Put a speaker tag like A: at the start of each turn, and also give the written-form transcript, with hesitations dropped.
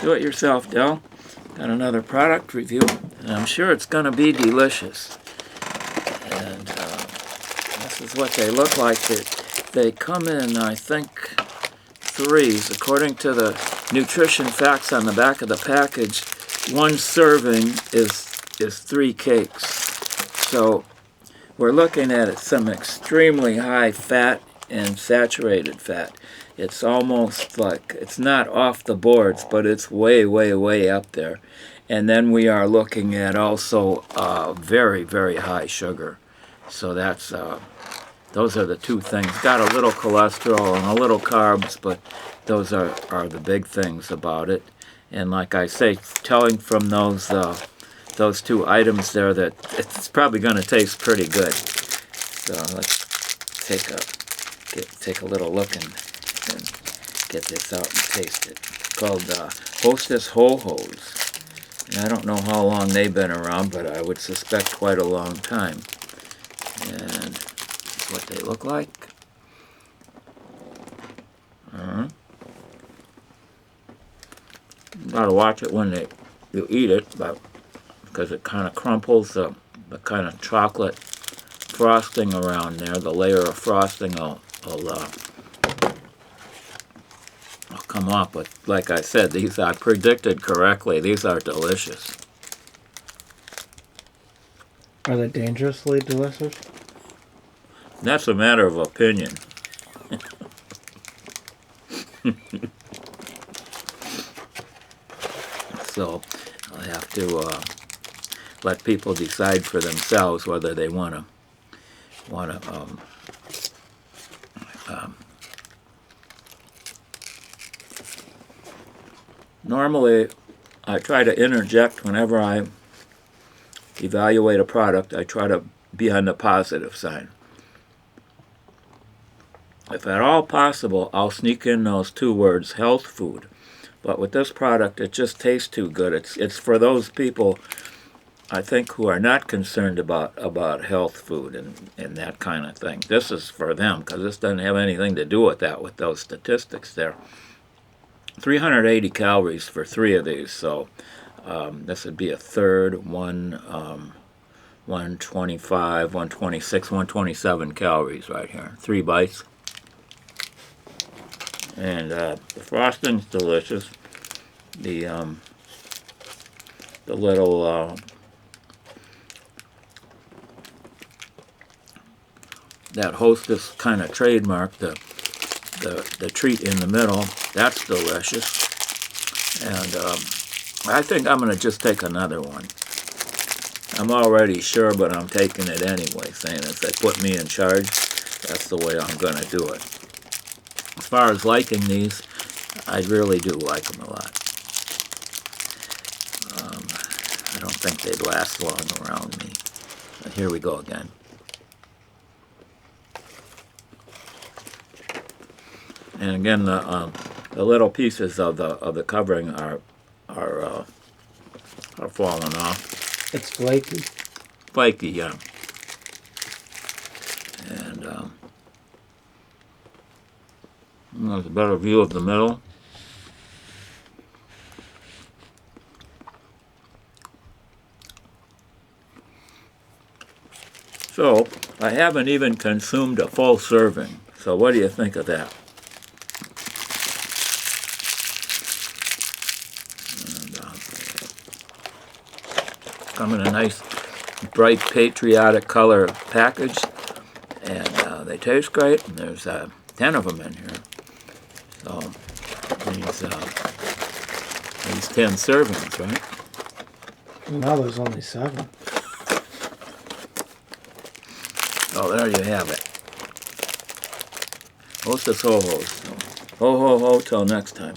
A: Do it yourself, Del. Got another product review, and I'm sure it's going to be delicious. And this is what they look like. They come in, I think, threes. According to the nutrition facts on the back of the package, one serving is 3 cakes. So we're looking at some extremely high fat and saturated fat. It's almost like, it's not off the boards, but it's way, way, way up there. And then we are looking at also very, very high sugar. So that's, those are the two things. Got a little cholesterol and a little carbs, but those are the big things about it. And like I say, telling from those two items there that it's probably going to taste pretty good. So let's take a little look and get this out and taste it. It's called Hostess Ho Ho's. And I don't know how long they've been around, but I would suspect quite a long time. And this is what they look like. Gotta watch it when you eat it, but because it kind of crumples, the kind of chocolate frosting around there, the layer of frosting will come off. But like I said, these I predicted correctly. These are delicious.
B: Are they dangerously delicious?
A: That's a matter of opinion. So I'll have to let people decide for themselves whether they want to normally I try to interject whenever I evaluate a product. I try to be on the positive side. If at all possible, I'll sneak in those two words, health food. But with this product, it just tastes too good. It's for those people, I think, who are not concerned about health food and that kind of thing. This is for them, because this doesn't have anything to do with that, with those statistics there. 380 calories for 3 of these, so this would be a third, 125, 126, 127 calories right here. 3 bites. And the frosting's delicious. The little that Hostess kind of trademark, the treat in the middle, that's delicious. And I think I'm going to just take another one. I'm already sure, but I'm taking it anyway, saying if they put me in charge, that's the way I'm going to do it. As far as liking these, I really do like them a lot. I don't think they'd last long around me. But here we go again. And again, the little pieces of the covering are falling off.
B: It's flaky.
A: Flaky, yeah. And there's a better view of the middle. So, I haven't even consumed a full serving. So what do you think of that? And, come in a nice, bright, patriotic color package. And they taste great. And there's 10 of them in here. So, these 10 servings, right?
B: No, there's only 7.
A: Oh, there you have it. Hostess Ho Ho. Ho ho ho till next time.